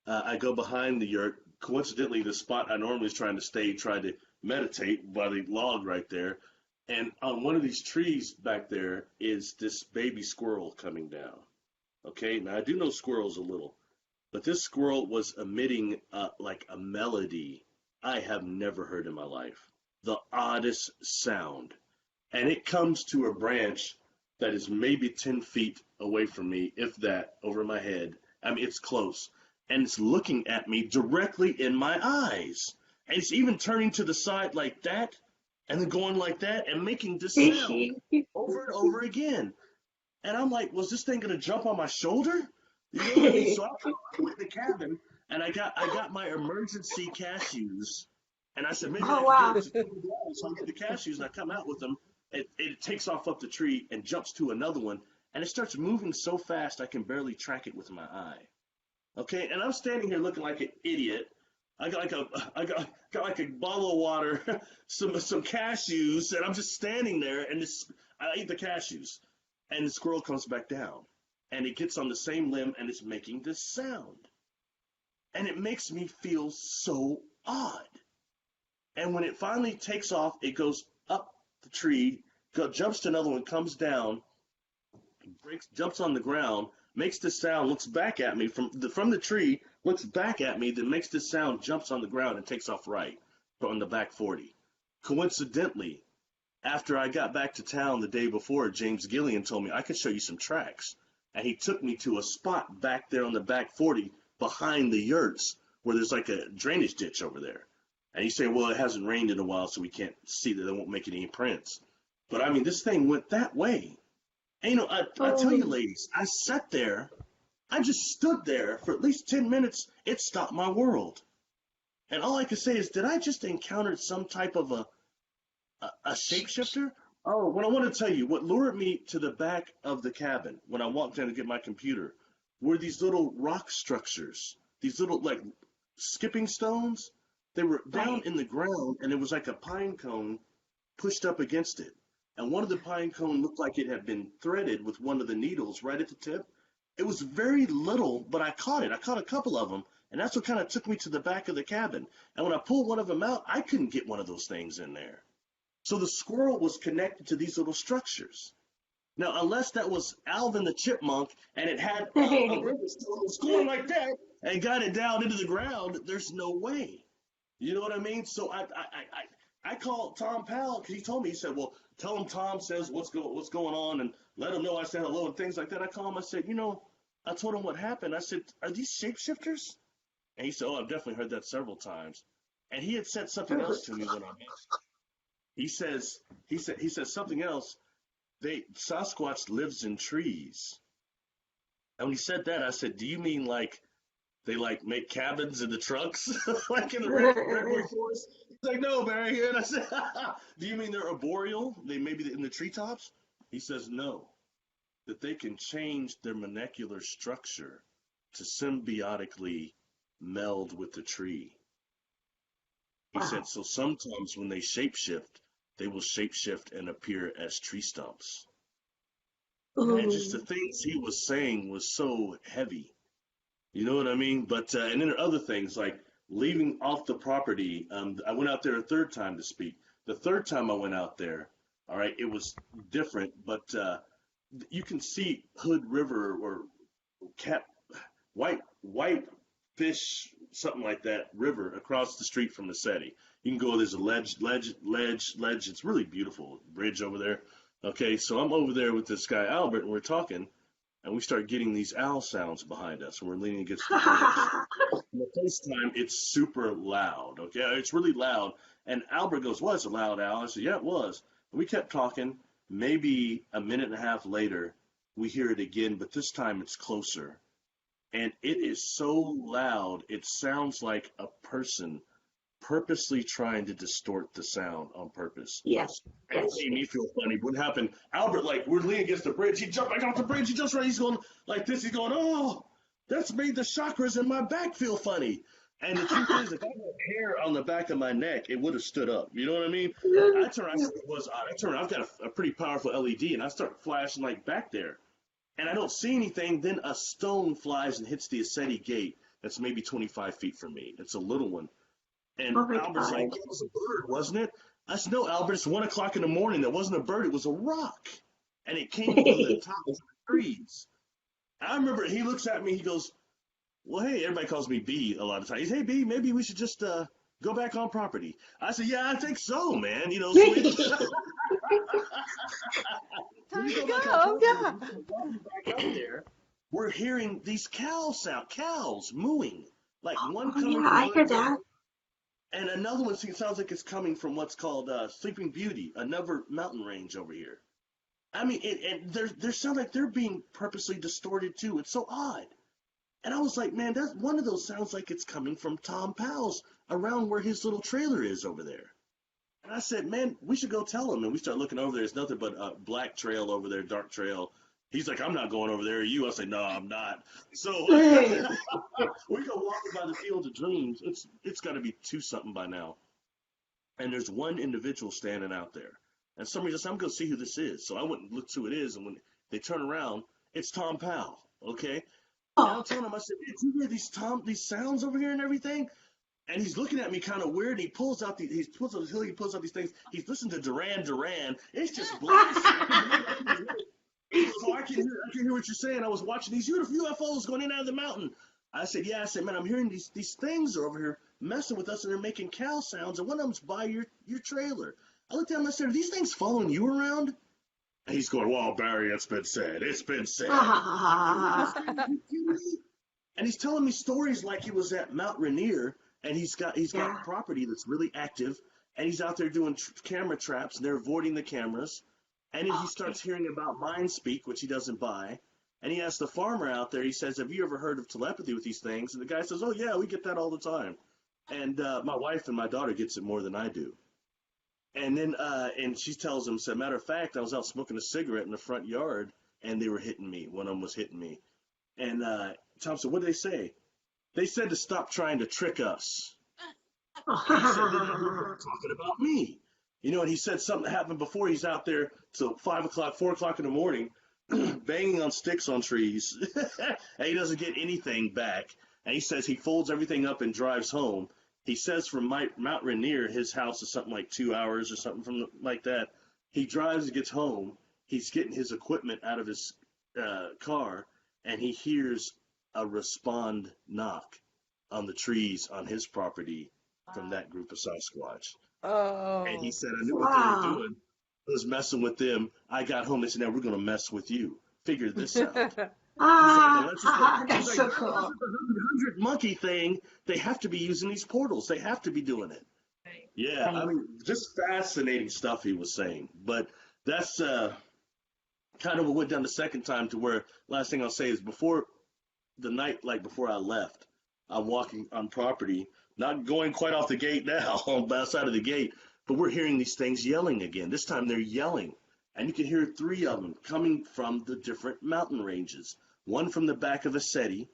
I go behind the yurt. Coincidentally, the spot I normally was trying to stay, tried to meditate by the log right there. And on one of these trees back there is this baby squirrel coming down. Okay, now I do know squirrels a little, but this squirrel was emitting like a melody I have never heard in my life. The oddest sound. And it comes to a branch that is maybe 10 feet away from me, if that, over my head. I mean, it's close. And it's looking at me directly in my eyes. And it's even turning to the side like that, and then going like that, and making this sound over and over again. And I'm like, was this thing going to jump on my shoulder? You know what I mean? So I went in the cabin, and I got my emergency cashews. And I said, maybe I can get it. So I get the cashews, and I come out with them. It takes off up the tree and jumps to another one, and it starts moving so fast I can barely track it with my eye. Okay, and I'm standing here looking like an idiot. I got like a bottle of water, some cashews, and I'm just standing there, and I eat the cashews, and the squirrel comes back down, and it gets on the same limb, and it's making this sound, and it makes me feel so odd. And when it finally takes off, it goes up the tree, jumps to another one, comes down, jumps on the ground, makes this sound, looks back at me from the tree, looks back at me, then makes this sound, jumps on the ground, and takes off right on the back 40. Coincidentally, after I got back to town the day before, James Gillian told me I could show you some tracks. And he took me to a spot back there on the back 40 behind the yurts where there's like a drainage ditch over there. And he said, well, it hasn't rained in a while, so we can't see that. They won't make any prints. But, I mean, this thing went that way. And, you know, I tell you, ladies, I sat there. I just stood there for at least 10 minutes. It stopped my world. And all I could say is, did I just encounter some type of a shapeshifter? Oh, what I want to tell you, what lured me to the back of the cabin when I walked in to get my computer were these little rock structures, these little, like, skipping stones. They were down in the ground, and it was like a pine cone pushed up against it. And one of the pine cone looked like it had been threaded with one of the needles right at the tip. It was very little, but I caught it. I caught a couple of them, and that's what kind of took me to the back of the cabin. And when I pulled one of them out, I couldn't get one of those things in there. So the squirrel was connected to these little structures. Now, unless that was Alvin the chipmunk, and it had a river that was going like that, and got it down into the ground, there's no way. You know what I mean? So I called Tom Powell because he told me, he said, well, tell him Tom says what's going on and let him know I said hello and things like that. I called him. I said, you know, I told him what happened. I said, are these shapeshifters? And he said, oh, I've definitely heard that several times. And he had said something else to me when I met him. He says something else. Sasquatch lives in trees. And when he said that, I said, do you mean like they like make cabins in the trunks, like in the redwood forest? He's like, no, Barry. And I said, do you mean they're arboreal? They maybe in the treetops? He says, no, that they can change their molecular structure to symbiotically meld with the tree. He said, so sometimes when they shapeshift, they will shapeshift and appear as tree stumps. Ooh. And just the things he was saying was so heavy. You know what I mean? But and then there are other things like leaving off the property. I went out there a third time to speak. The third time I went out there, all right, it was different, but you can see Hood River or Cat White Fish, something like that, river across the street from the SETI. You can go. There's a ledge. It's really beautiful bridge over there. Okay, so I'm over there with this guy Albert, and we're talking. And we start getting these owl sounds behind us, and we're leaning against the bridge. The first time, it's super loud, okay? It's really loud. And Albert goes, was it a loud owl? I said, yeah, it was. And we kept talking. Maybe a minute and a half later, we hear it again, but this time it's closer. And it is so loud, it sounds like a person purposely trying to distort the sound on purpose. Yes. And it made me feel funny. What happened? Albert, like, we're leaning against the bridge. He jumped back off the bridge. He jumps right. He's going like this. He's going, oh, that's made the chakras in my back feel funny. And the truth is, if I had hair on the back of my neck, it would have stood up. You know what I mean? I turn around. I've got a pretty powerful LED, and I start flashing like back there. And I don't see anything. Then a stone flies and hits the Asceti gate. That's maybe 25 feet from me. It's a little one. And Albert's like, it was a bird, wasn't it? I said, no, Albert, it's 1 o'clock in the morning. That wasn't a bird. It was a rock. And it came from the top of the trees. I remember he looks at me. He goes, well, hey, everybody calls me B a lot of times. He says, hey, B, maybe we should just go back on property. I said, yeah, I think so, man. You know, so Time to go, yeah. Back up there, we're hearing these cows mooing. Like one coming from I heard that. And another one sounds like it's coming from what's called Sleeping Beauty, another mountain range over here. I mean, and they sound like they're being purposely distorted too. It's so odd. And I was like, man, that one of those sounds like it's coming from Tom Powell's around where his little trailer is over there. And I said, man, we should go tell him. And we start looking over there. It's nothing but a black trail over there, dark trail. He's like, I'm not going over there. Are you? I say, no, I'm not. So we go walking by the Field of Dreams. It's got to be 2-something by now. And there's one individual standing out there. And somebody says, I'm going to see who this is. So I went and looked who it is. And when they turn around, it's Tom Powell. Okay. And I'm telling him, I said, did you hear these sounds over here and everything? And he's looking at me kind of weird. And he pulls out these things. He's listening to Duran Duran. It's just black. So I can hear what you're saying. I was watching these UFOs going in and out of the mountain. I said, yeah. I said, man, I'm hearing these things are over here messing with us, and they're making cow sounds, and one of them's by your trailer. I looked at him and I said, are these things following you around? And he's going, well, Barry, it's been said. It's been said. And he's telling me stories like he was at Mount Rainier, and he's got property that's really active, and he's out there doing camera traps, and they're avoiding the cameras. And then he starts hearing about mind speak, which he doesn't buy. And he asks the farmer out there, he says, have you ever heard of telepathy with these things? And the guy says, oh, yeah, we get that all the time. And my wife and my daughter gets it more than I do. And then and she tells him, said, matter of fact, I was out smoking a cigarette in the front yard, and they were hitting me. One of them was hitting me. And Tom said, what did they say? They said to stop trying to trick us. He said, they were talking about me. You know, and he said something happened before. He's out there till 5 o'clock, 4 o'clock in the morning, banging on sticks on trees, and he doesn't get anything back. And he says he folds everything up and drives home. He says from Mount Rainier, his house is something like 2 hours or something like that. He drives and gets home. He's getting his equipment out of his car, and he hears a respond knock on the trees on his property from that group of Sasquatch. Oh. And he said, I knew what they were doing. I was messing with them. I got home. They said, now we're going to mess with you. Figure this out. That's so cool. The 100 monkey thing, they have to be using these portals. They have to be doing it. Right. Yeah, I mean, just fascinating stuff he was saying. But that's kind of what went down the second time to where, last thing I'll say is before the night, like before I left, I'm walking on property, not going quite off the gate now, on the outside of the gate, but we're hearing these things yelling again. This time they're yelling. And you can hear 3 of them coming from the different mountain ranges. One from the back of Asceti,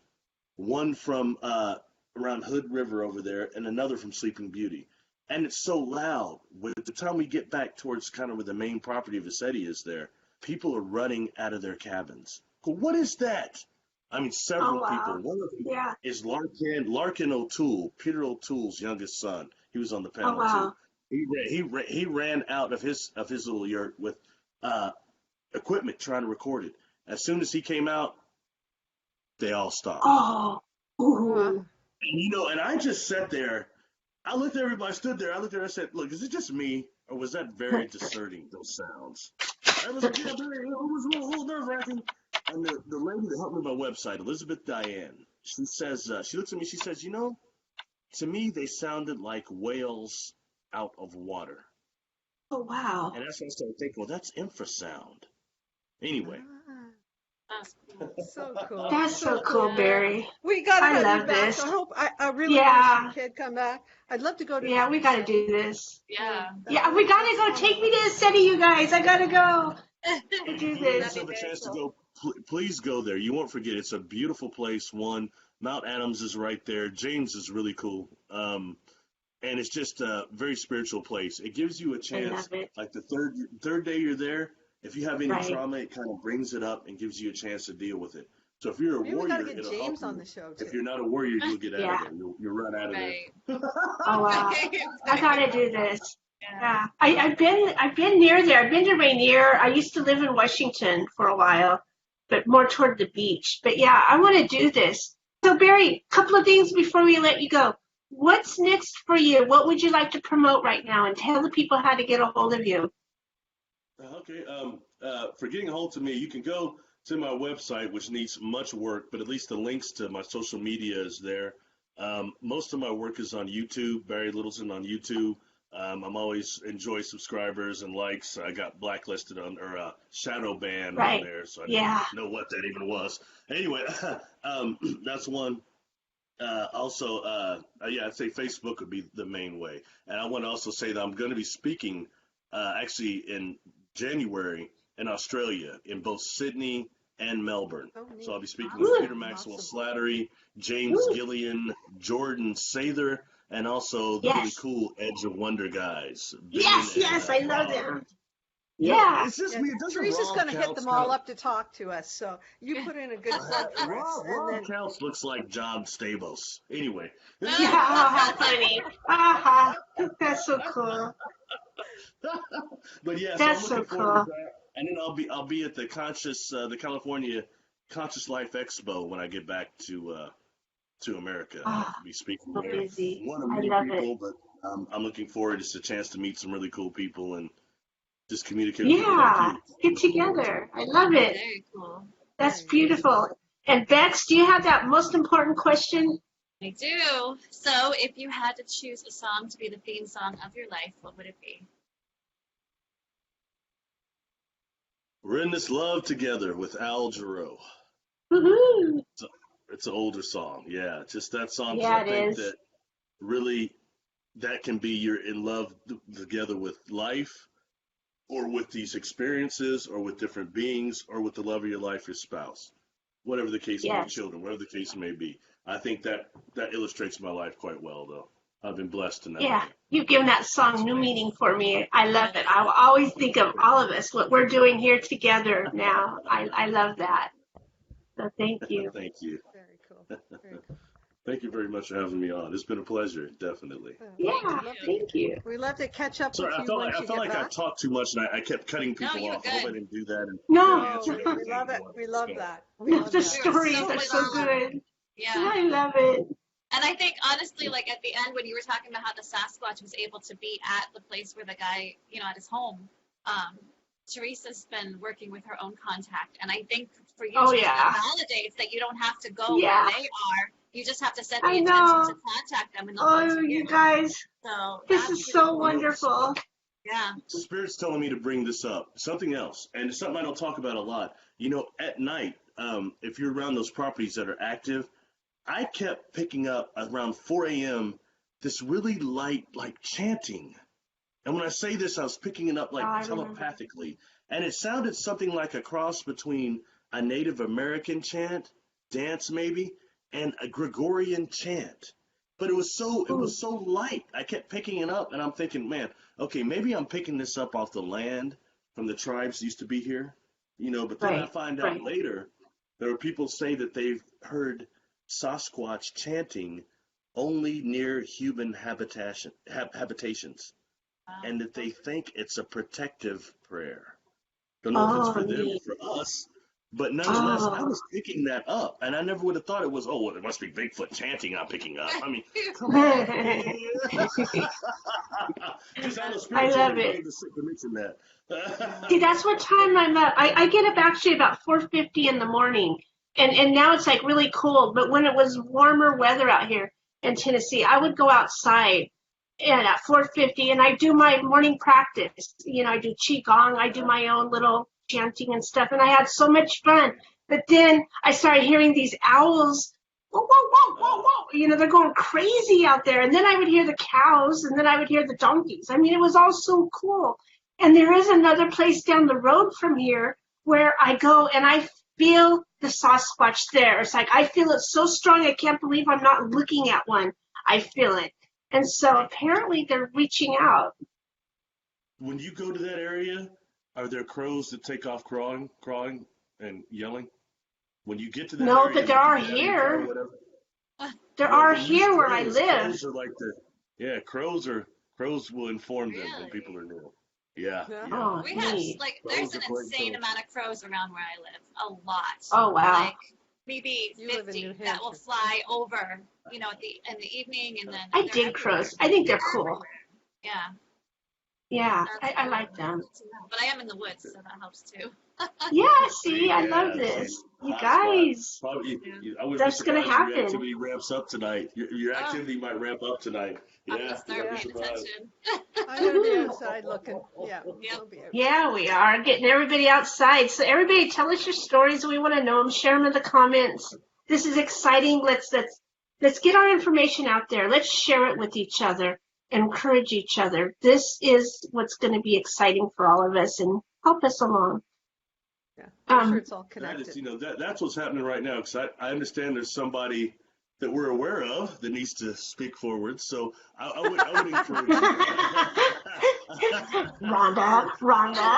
one from around Hood River over there, and another from Sleeping Beauty. and it's so loud. By the time we get back towards kind of where the main property of Vassetti is there, people are running out of their cabins. Go, what is that? I mean, Oh several people. wow. One of them Yeah. is Larkin O'Toole, Peter O'Toole's youngest son. He was on the Oh panel too. wow. He ran out of his little yurt with uh, equipment trying to record it. As soon as he came out, they all stopped. Oh. Ooh. And I just sat there. I looked at everybody, stood there. I looked at her, I said, look, is it just me, or was that very discerning, those sounds? I was like, yeah, it was a little nerve-wracking. And the lady that helped me with my website, Elizabeth Diane, she says, she looks at me, she says, to me, they sounded like whales out of water. Oh wow. And that's when I started thinking, well, that's infrasound. Anyway. That's cool. So cool. That's so cool, Barry. We got to I have love you back. this. I really Yeah. wish you could come back. I'd love to go to. Yeah, we got to do this. Yeah. Yeah, we got to go. Take me to the city, you guys. I got to go. To do If you this. guys have a chance to go, please go there. You won't forget. It's a beautiful place. One, Mount Adams is right there. James is really cool. And it's just a very spiritual place. It gives you a chance, love it. like the third day you're there, if you have any Right. trauma, it kind of brings it up and gives you a chance to deal with it. So if you're a Maybe we warrior, got to get it'll James help on you. the show If too. you're not a warrior, you'll get out Yeah. of there. You'll run out of Right. there. Oh wow. I got to do this. Yeah. Yeah. I've been near there. I've been to Rainier. I used to live in Washington for a while, but more toward the beach. But yeah, I want to do this. So Barry, a couple of things before we let you go. What's next for you? What would you like to promote right now? And tell the people how to get a hold of you. Okay. For getting a hold of me, you can go to my website, which needs much work, but at least the links to my social media is there. Most of my work is on YouTube, Barry Littleton on YouTube. I'm always enjoy subscribers and likes. I got blacklisted or shadow banned Right. on there, so I Yeah. didn't know what that even was. Anyway, that's one. Also, yeah, I'd say Facebook would be the main way. And I want to also say that I'm going to be speaking actually in January in Australia, in both Sydney and Melbourne. Oh, neat. So I'll be speaking Ooh. with Peter Maxwell Awesome. Slattery, James Ooh. Gillian, Jordan Sather, and also the really Yes. cool Edge of Wonder guys. Yes, Ben yes, and, I love Rob. them. You know, Yeah. it's just Yeah, me. It doesn't Teresa's Rob going to hit Counts them all kind of- up to talk to us, so you put in a good word for us. And Rob then, Counts looks like John Stamos. Anyway. Yeah, oh, how funny. Aha. That's so cool. But yeah, That's so so I'm looking forward cool. to that. And then I'll be at the the California Conscious Life Expo when I get back to America. Ah, I'll be speaking so there. busy. One of I many love people, it. but I'm looking forward. It's a chance to meet some really cool people and just communicate with people Yeah. like you. Get together. I love it. Very cool. That's Very beautiful. And Bex, do you have that most important question? I do. So, if you had to choose a song to be the theme song of your life, what would it be? We're in this love together with Al Jarreau. Woohoo. It's an older song. Yeah, just that song. 'Cause Yeah, I it think is. that really that can be you're in love together with life or with these experiences or with different beings or with the love of your life, your spouse, whatever the case may be, Yes. children, whatever the case may be. I think that illustrates my life quite well, though. I've been blessed in that Yeah. way. You've given that song new meaning for me. I love it. I will always think of all of us, what we're doing here together now. I love that. So thank you. Thank you. very cool. Very cool. Thank you very much for having me on. It's been a pleasure, definitely. Yeah, thank you. We love to catch up Sorry, with I you felt once like, I you felt get like I back. talked too much and I kept cutting people you were off. I hope I good. didn't do that. And No, No, answered we everything love you it. wanted We to love say. that. We love the that. stories so are so well good. Yeah. I love it. And I think, honestly, like at the end when you were talking about how the Sasquatch was able to be at the place where the guy, at his home, Teresa's been working with her own contact. And I think for you, Oh, Teresa, yeah. that validates that you don't have to go Yeah. where they are. You just have to set the I intention know. to contact them and they'll come Oh, to you you. guys, So this that's is so beautiful. wonderful. Yeah. Spirit's telling me to bring this up. Something else, and it's something I don't talk about a lot. At night, if you're around those properties that are active, I kept picking up around 4 a.m. this really light, like chanting. And when I say this, I was picking it up like I remember. telepathically. And it sounded something like a cross between a Native American chant, dance maybe, and a Gregorian chant. but it was so light. I kept picking it up, and I'm thinking, man, okay, maybe I'm picking this up off the land from the tribes that used to be here, But then I find out later there are people say that they've heard Sasquatch chanting only near human habitations, and that they think it's a protective prayer. Don't know if it's for them or for us, but nonetheless, I was picking that up, and I never would have thought it was, well, it must be Bigfoot chanting I'm picking up. I mean, come on. Just out of spiritual, I love it. To mention that. See, that's what time I'm up. I get up actually about 4:50 in the morning, and now it's like really cold. But when it was warmer weather out here in Tennessee, I would go outside and at 4:50, and I do my morning practice. I do qigong, I do my own little chanting and stuff, and I had so much fun. But then I started hearing these owls. Whoa, whoa, whoa, whoa, whoa. They're going crazy out there. And then I would hear the cows, and then I would hear the donkeys. I mean, it was all so cool. And there is another place down the road from here where I go and I feel the Sasquatch there. It's like I feel it so strong, I can't believe I'm not looking at one. I feel it. And so apparently they're reaching out. When you go to that area, are there crows that take off crawling and yelling? When you get to that area, no, but there are here. There are here where I live. Crows are like crows will inform them when people are near. Yeah. Oh, we have there's an insane amount of crows around where I live. A lot. Oh wow. Like maybe 50 that will fly over, in the evening, and then I dig crows. I think they're cool. Yeah. Yeah, I like them. But I am in the woods, so that helps too. Yeah, see, I love this. You guys, that's going to happen. Your activity ramps up tonight. Your activity might ramp up tonight. I'm going to start paying attention. I'm going to be outside looking. Yeah, yeah, we are getting everybody outside. So everybody, tell us your stories. We want to know them. Share them in the comments. This is exciting. Let's get our information out there. Let's share it with each other. Encourage each other. This is what's going to be exciting for all of us and help us along. Yeah, I'm sure it's all connected. That's what's happening right now, because I understand there's somebody that we're aware of that needs to speak forward. So I would encourage Rhonda.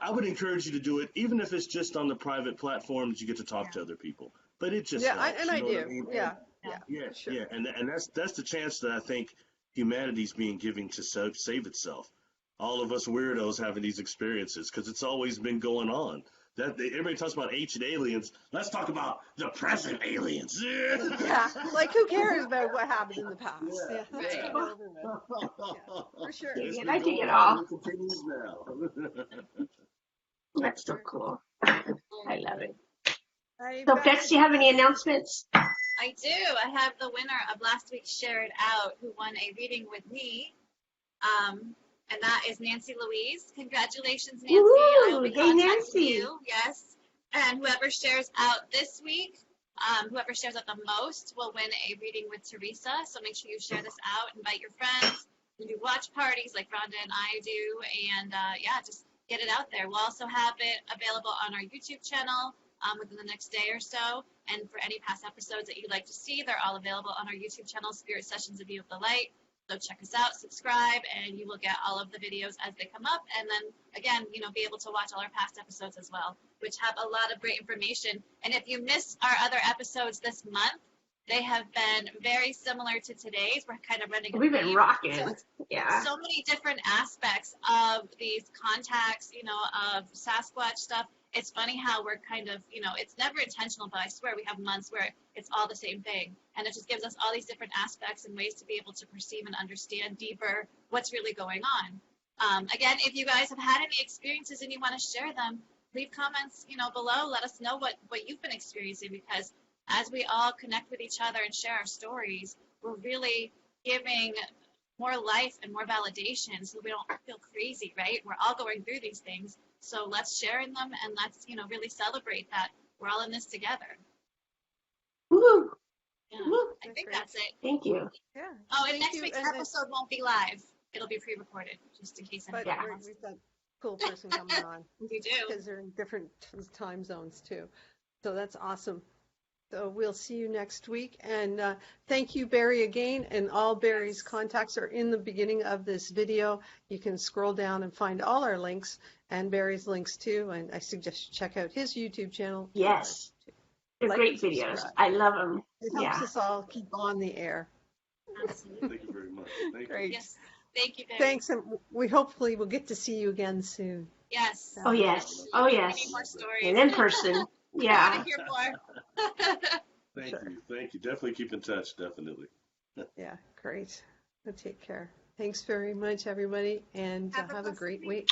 I would encourage you to do it, even if it's just on the private platforms. You get to talk to other people, but it just helps, I do. I mean? Yeah, sure. Yeah, and that's the chance that I think humanity's being given to save itself. All of us weirdos having these experiences, because it's always been going on. Everybody talks about ancient aliens. Let's talk about the present aliens. Yeah, like who cares about what happened in the past? Yeah. For sure. I dig it all. That's so cool. I love it. So, Bex, do you have any announcements? I do. I have the winner of last week's Share It Out, who won a reading with me. And that is Nancy Louise. Congratulations, Nancy. I will be contacting you. Yes. And whoever shares out this week, whoever shares out the most will win a reading with Teresa. So make sure you share this out. Invite your friends. You do watch parties like Rhonda and I do. And just get it out there. We'll also have it available on our YouTube channel within the next day or so. And for any past episodes that you'd like to see, they're all available on our YouTube channel, Spirit Sessions of View of the Light. So check us out, subscribe, and you will get all of the videos as they come up. And then, again, be able to watch all our past episodes as well, which have a lot of great information. And if you missed our other episodes this month, they have been very similar to today's. We're kind of running. We've been rocking. So many different aspects of these contacts, of Sasquatch stuff. It's funny how we're kind of, it's never intentional, but I swear we have months where it's all the same thing. And it just gives us all these different aspects and ways to be able to perceive and understand deeper what's really going on. Again, if you guys have had any experiences and you want to share them, leave comments, below. Let us know what you've been experiencing, because as we all connect with each other and share our stories, we're really giving more life and more validation so we don't feel crazy, right? We're all going through these things. So let's share in them, and let's, really celebrate that we're all in this together. Woo! Yeah, I think that's it. Thank you. Yeah. Oh, and next week's episode won't be live. It'll be pre-recorded, just in case But anybody wants. we've got a cool person coming on. We do. Because they're in different time zones, too. So that's awesome. So we'll see you next week. And thank you, Barry, again. And all Barry's contacts are in the beginning of this video. You can scroll down and find all our links and Barry's links too. And I suggest you check out his YouTube channel. Yes. They're Like great and videos. subscribe. I love them. It helps Yeah. us all keep on the air. Absolutely. Thank you very much. Thank you. Great. Yes. Thank you, Barry. Thanks. And we hopefully will get to see you again soon. Yes. Oh, yes. Oh, We yes. need more stories. And in person. I Yeah. want to hear more. Thank Sure. you. Thank you. Definitely keep in touch. Definitely. Yeah, great. Well, take care. Thanks very much, everybody, and Have a have a blessed great week. week.